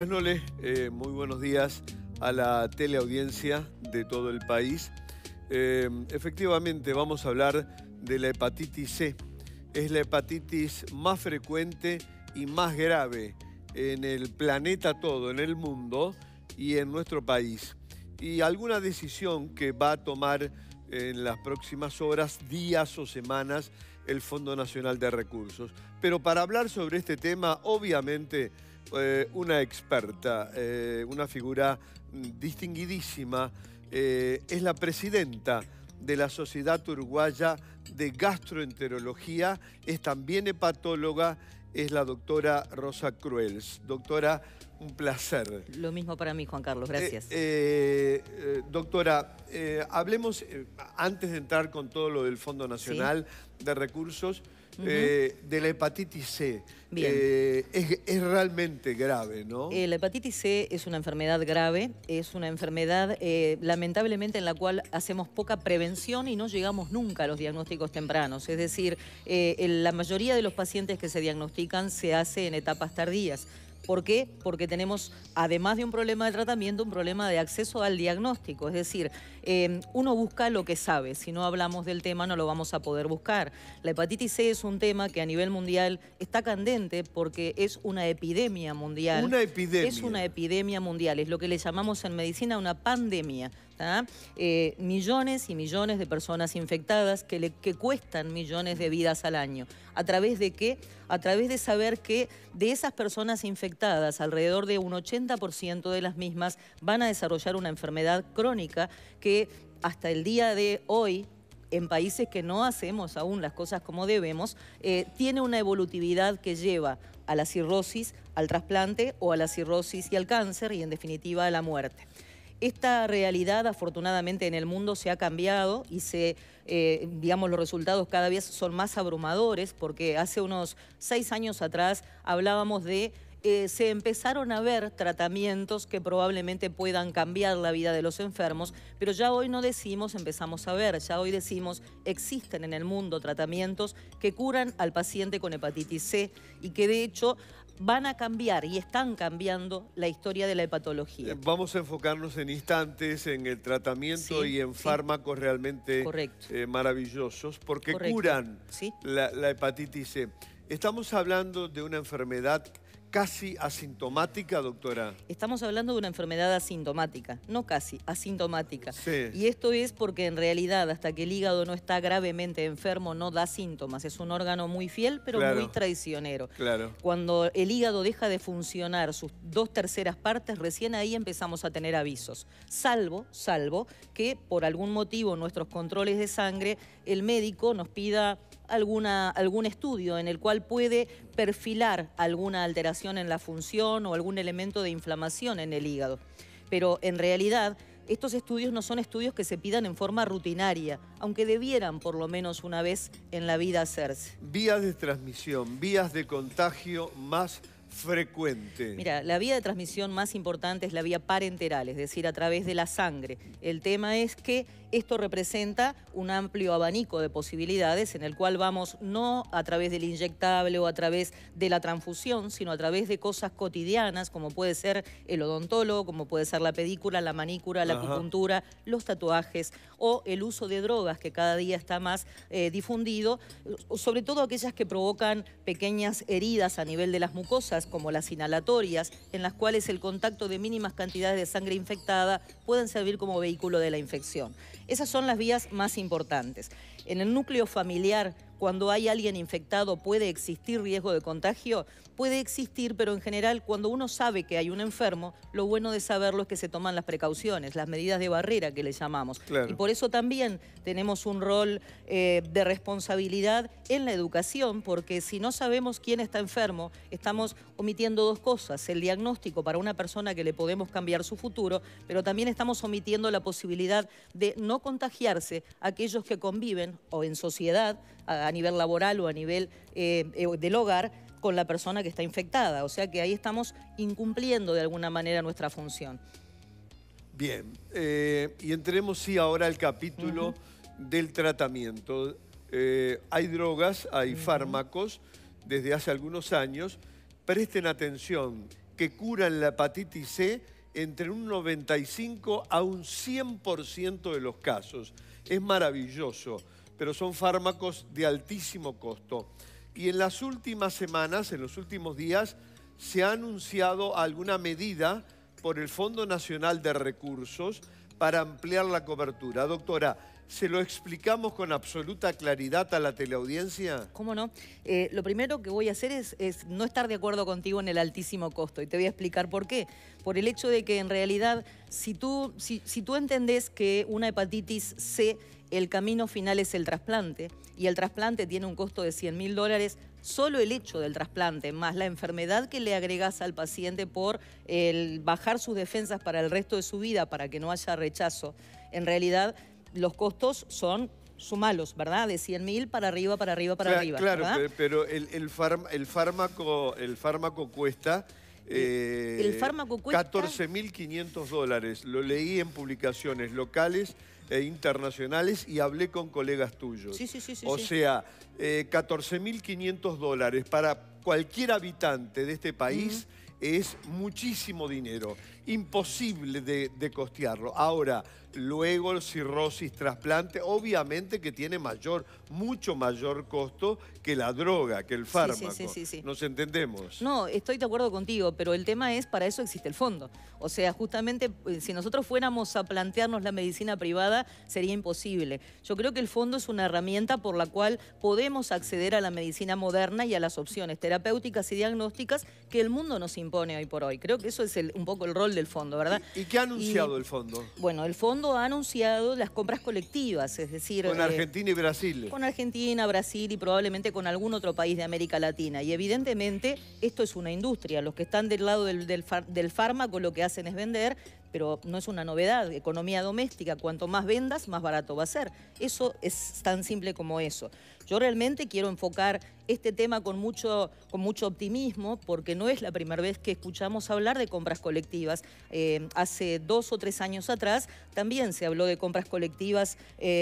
Nole, muy buenos días a la teleaudiencia de todo el país. Efectivamente, vamos a hablar de la hepatitis C. Es la hepatitis más frecuente y más grave en el planeta todo, en el mundo y en nuestro país. Y alguna decisión que va a tomar en las próximas horas, días o semanas el Fondo Nacional de Recursos. Pero para hablar sobre este tema, obviamente, una experta, una figura distinguidísima, es la presidenta de la Sociedad Uruguaya de Gastroenterología, es también hepatóloga, es la doctora Rosa Cruels. Doctora, un placer. Lo mismo para mí, Juan Carlos, gracias. Doctora, hablemos, antes de entrar con todo lo del Fondo Nacional de Recursos, de la hepatitis C. Bien. Es realmente grave, ¿no? La hepatitis C es una enfermedad grave, es una enfermedad lamentablemente en la cual hacemos poca prevención y no llegamos nunca a los diagnósticos tempranos. Es decir, la mayoría de los pacientes que se diagnostican se hace en etapas tardías. ¿Por qué? Porque tenemos, además de un problema de tratamiento, un problema de acceso al diagnóstico. Es decir, uno busca lo que sabe. Si no hablamos del tema, no lo vamos a poder buscar. La hepatitis C es un tema que a nivel mundial está candente porque es una epidemia mundial. Una epidemia. Es una epidemia mundial. Es lo que le llamamos en medicina una pandemia. Millones y millones de personas infectadas que cuestan millones de vidas al año. ¿A través de qué? A través de saber que de esas personas infectadas, alrededor de un 80% de las mismas van a desarrollar una enfermedad crónica que hasta el día de hoy, en países que no hacemos aún las cosas como debemos, tiene una evolutividad que lleva a la cirrosis, al trasplante o a la cirrosis y al cáncer y en definitiva a la muerte. Esta realidad, afortunadamente, en el mundo se ha cambiado y digamos, los resultados cada vez son más abrumadores porque hace unos 6 años atrás hablábamos de se empezaron a ver tratamientos que probablemente puedan cambiar la vida de los enfermos, pero ya hoy no decimos empezamos a ver, ya hoy decimos existen en el mundo tratamientos que curan al paciente con hepatitis C y que de hecho van a cambiar y están cambiando la historia de la hepatología. Vamos a enfocarnos en instantes, en el tratamiento y en fármacos realmente maravillosos, porque curan la hepatitis C. Estamos hablando de una enfermedad casi asintomática, doctora. Estamos hablando de una enfermedad asintomática, no casi, asintomática. Sí. Y esto es porque en realidad hasta que el hígado no está gravemente enfermo no da síntomas. Es un órgano muy fiel pero muy traicionero. Claro. Cuando el hígado deja de funcionar sus 2/3 partes, recién ahí empezamos a tener avisos. Salvo que por algún motivo en nuestros controles de sangre el médico nos pida algún estudio en el cual puede perfilar alguna alteración en la función o algún elemento de inflamación en el hígado. Pero en realidad estos estudios no son estudios que se pidan en forma rutinaria, aunque debieran por lo menos una vez en la vida hacerse. Vías de transmisión, vías de contagio más frecuente. Mira, la vía de transmisión más importante es la vía parenteral, es decir, a través de la sangre. El tema es que esto representa un amplio abanico de posibilidades en el cual vamos no a través del inyectable o a través de la transfusión, sino a través de cosas cotidianas, como puede ser el odontólogo, como puede ser la pedícula, la manicura, la acupuntura, los tatuajes o el uso de drogas que cada día está más difundido, sobre todo aquellas que provocan pequeñas heridas a nivel de las mucosas, como las inhalatorias, en las cuales el contacto de mínimas cantidades de sangre infectada pueden servir como vehículo de la infección. Esas son las vías más importantes. En el núcleo familiar, cuando hay alguien infectado, ¿puede existir riesgo de contagio? Puede existir, pero en general, cuando uno sabe que hay un enfermo, lo bueno de saberlo es que se toman las precauciones, las medidas de barrera que le llamamos. Claro. Y por eso también tenemos un rol de responsabilidad en la educación, porque si no sabemos quién está enfermo, estamos omitiendo dos cosas: el diagnóstico para una persona que le podemos cambiar su futuro, pero también estamos omitiendo la posibilidad de no contagiarse a aquellos que conviven o en sociedad, a nivel laboral o a nivel del hogar, con la persona que está infectada. O sea que ahí estamos incumpliendo de alguna manera nuestra función. Bien, y entremos ahora al capítulo del tratamiento. Hay drogas, hay fármacos desde hace algunos años. Presten atención, que curan la hepatitis C entre un 95 a un 100% de los casos. Es maravilloso, pero son fármacos de altísimo costo. Y en las últimas semanas, en los últimos días, se ha anunciado alguna medida por el Fondo Nacional de Recursos para ampliar la cobertura. Doctora, ¿se lo explicamos con absoluta claridad a la teleaudiencia? ¿Cómo no? Lo primero que voy a hacer es no estar de acuerdo contigo en el altísimo costo. Y te voy a explicar por qué. Por el hecho de que en realidad, si tú entendés que una hepatitis C, el camino final es el trasplante, y el trasplante tiene un costo de $100.000, solo el hecho del trasplante, más la enfermedad que le agregás al paciente por el bajar sus defensas para el resto de su vida, para que no haya rechazo, en realidad los costos son sumalos, ¿verdad? De 100.000 para arriba, para arriba, para arriba. Claro, ¿verdad? pero el fármaco cuesta... el fármaco cuesta... $14.500. Lo leí en publicaciones locales e internacionales y hablé con colegas tuyos. Sí. O sea, $14.500 para cualquier habitante de este país es muchísimo dinero. Imposible de costearlo. Ahora, luego cirrosis, trasplante, obviamente que tiene mucho mayor costo que la droga, que el fármaco. Sí. ¿Nos entendemos? No, estoy de acuerdo contigo, pero el tema es, para eso existe el fondo. O sea, justamente, si nosotros fuéramos a plantearnos la medicina privada, sería imposible. Yo creo que el fondo es una herramienta por la cual podemos acceder a la medicina moderna y a las opciones terapéuticas y diagnósticas que el mundo nos impone hoy por hoy. Creo que eso es un poco el rol del fondo, ¿verdad? ¿Y qué ha anunciado el fondo? Bueno, el fondo ha anunciado las compras colectivas, es decir... Con Argentina y Brasil. Con Argentina, Brasil y probablemente con algún otro país de América Latina. Y evidentemente esto es una industria. Los que están del lado del fármaco lo que hacen es vender, pero no es una novedad. Economía doméstica, cuanto más vendas, más barato va a ser. Eso es tan simple como eso. Yo realmente quiero enfocar este tema con mucho optimismo, porque no es la primera vez que escuchamos hablar de compras colectivas. Hace 2 o 3 años atrás también se habló de compras colectivas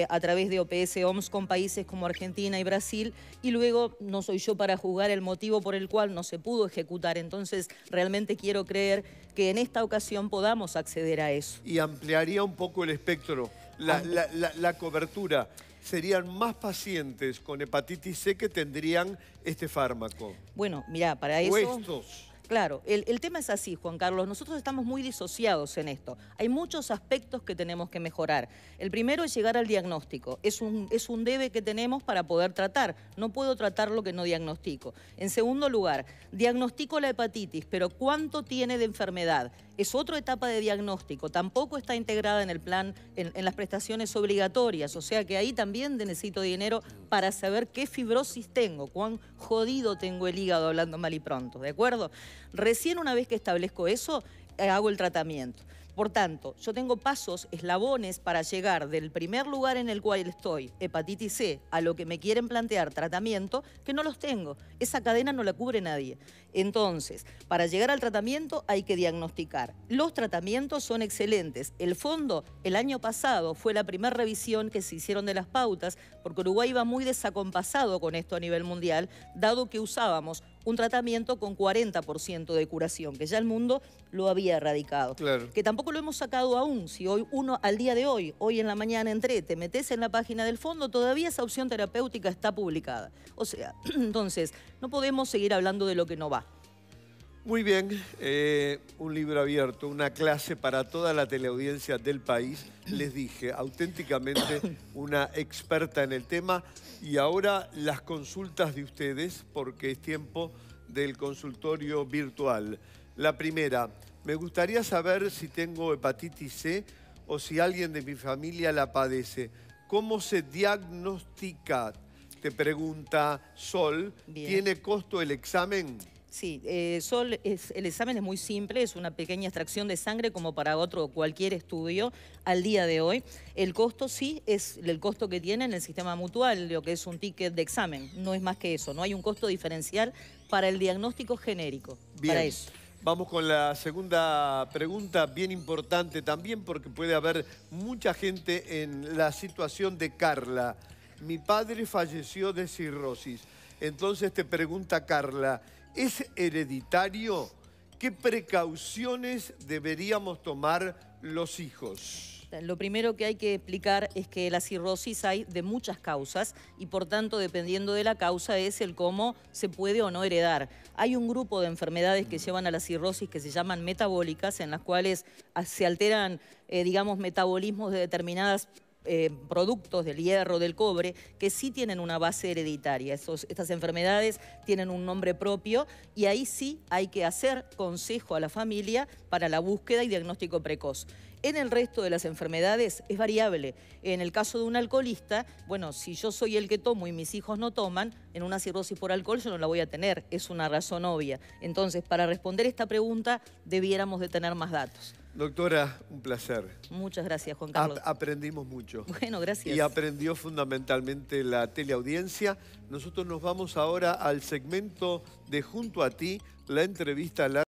a través de OPS-OMS con países como Argentina y Brasil, y luego no soy yo para juzgar el motivo por el cual no se pudo ejecutar. Entonces, realmente quiero creer que en esta ocasión podamos acceder a eso. Y ampliaría un poco el espectro, la cobertura. Serían más pacientes con hepatitis C que tendrían este fármaco. Bueno, mira, para eso... O estos. Claro, el tema es así, Juan Carlos. Nosotros estamos muy disociados en esto. Hay muchos aspectos que tenemos que mejorar. El primero es llegar al diagnóstico. Es un debe que tenemos para poder tratar. No puedo tratar lo que no diagnostico. En segundo lugar, diagnostico la hepatitis, pero ¿cuánto tiene de enfermedad? Es otra etapa de diagnóstico. Tampoco está integrada en el plan, en las prestaciones obligatorias. O sea que ahí también necesito dinero para saber qué fibrosis tengo, cuán jodido tengo el hígado, hablando mal y pronto, ¿de acuerdo? Recién una vez que establezco eso, hago el tratamiento. Por tanto, yo tengo pasos, eslabones para llegar del primer lugar en el cual estoy, hepatitis C, a lo que me quieren plantear tratamiento, que no los tengo. Esa cadena no la cubre nadie. Entonces, para llegar al tratamiento hay que diagnosticar. Los tratamientos son excelentes. El fondo, el año pasado, fue la primera revisión que se hicieron de las pautas, porque Uruguay iba muy desacompasado con esto a nivel mundial, dado que usábamos un tratamiento con 40% de curación, que ya el mundo lo había erradicado. Claro. Que tampoco lo hemos sacado aún. Si hoy uno, al día de hoy en la mañana te metes en la página del fondo, todavía esa opción terapéutica está publicada. O sea, entonces, no podemos seguir hablando de lo que no va. Muy bien, un libro abierto, una clase para toda la teleaudiencia del país. Les dije, auténticamente una experta en el tema. Y ahora las consultas de ustedes, porque es tiempo del consultorio virtual. La primera, me gustaría saber si tengo hepatitis C o si alguien de mi familia la padece. ¿Cómo se diagnostica? Te pregunta Sol. Bien. ¿Tiene costo el examen? Sí, Sol, el examen es muy simple, es una pequeña extracción de sangre como para cualquier estudio al día de hoy. El costo sí es el costo que tiene en el sistema mutual, lo que es un ticket de examen, no es más que eso, no hay un costo diferencial para el diagnóstico genérico. Bien. Para eso. Vamos con la segunda pregunta, bien importante también porque puede haber mucha gente en la situación de Carla. Mi padre falleció de cirrosis. Entonces te pregunta Carla, ¿es hereditario? ¿qué precauciones deberíamos tomar los hijos? Lo primero que hay que explicar es que la cirrosis hay de muchas causas y por tanto dependiendo de la causa es el cómo se puede o no heredar. Hay un grupo de enfermedades que llevan a la cirrosis que se llaman metabólicas, en las cuales se alteran, digamos, metabolismos de determinadas productos del hierro, del cobre, que sí tienen una base hereditaria. Estas enfermedades tienen un nombre propio y ahí sí hay que hacer consejo a la familia para la búsqueda y diagnóstico precoz. En el resto de las enfermedades es variable. En el caso de un alcoholista, bueno, si yo soy el que tomo y mis hijos no toman, en una cirrosis por alcohol yo no la voy a tener, es una razón obvia. Entonces, para responder esta pregunta, debiéramos de tener más datos. Doctora, un placer. Muchas gracias, Juan Carlos. Aprendimos mucho. Bueno, gracias. Y aprendió fundamentalmente la teleaudiencia. Nosotros nos vamos ahora al segmento de Junto a Ti, la entrevista a la